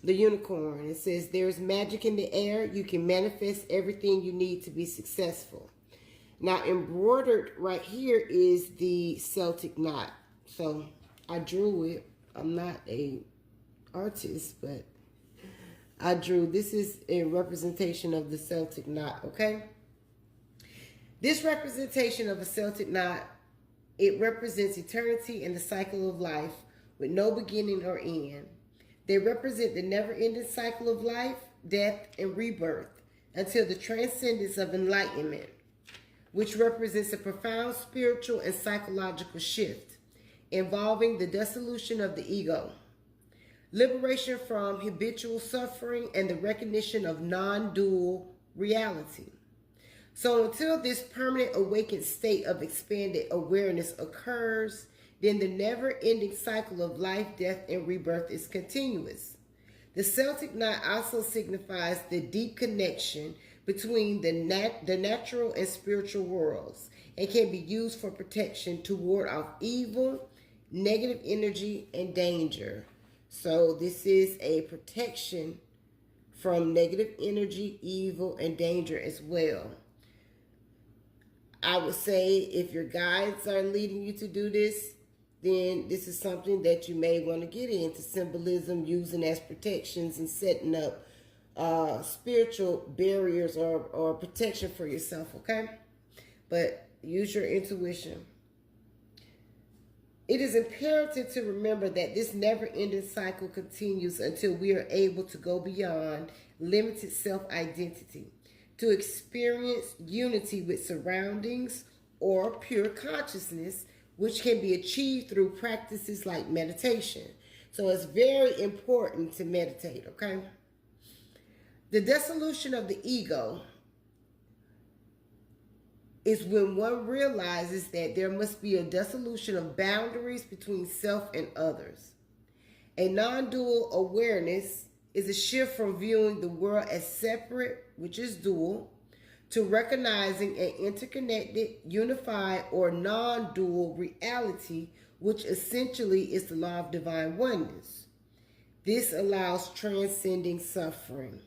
The unicorn. It says, there's magic in the air. You can manifest everything you need to be successful. Now, embroidered right here is the Celtic knot. So I drew it. I'm not a artist, but I drew. This is a representation of the Celtic knot, okay? This representation of a Celtic knot, it represents eternity and the cycle of life with no beginning or end. They represent the never-ending cycle of life, death, and rebirth until the transcendence of enlightenment, which represents a profound spiritual and psychological shift involving the dissolution of the ego, liberation from habitual suffering, and the recognition of non-dual reality. So until this permanent awakened state of expanded awareness occurs, then the never-ending cycle of life, death, and rebirth is continuous. The Celtic knot also signifies the deep connection between the natural and spiritual worlds and can be used for protection to ward off evil, negative energy, and danger. So this is a protection from negative energy, evil, and danger as well. I would say if your guides are leading you to do this, then this is something that you may want to get into symbolism, using as protections and setting up spiritual barriers or protection for yourself, okay? But use your intuition. It is imperative to remember that this never-ending cycle continues until we are able to go beyond limited self-identity, to experience unity with surroundings or pure consciousness, which can be achieved through practices like meditation. So it's very important to meditate, okay? The dissolution of the ego is when one realizes that there must be a dissolution of boundaries between self and others. A non-dual awareness is a shift from viewing the world as separate, which is dual, to recognizing an interconnected, unified, or non-dual reality, which essentially is the law of divine oneness. This allows transcending suffering.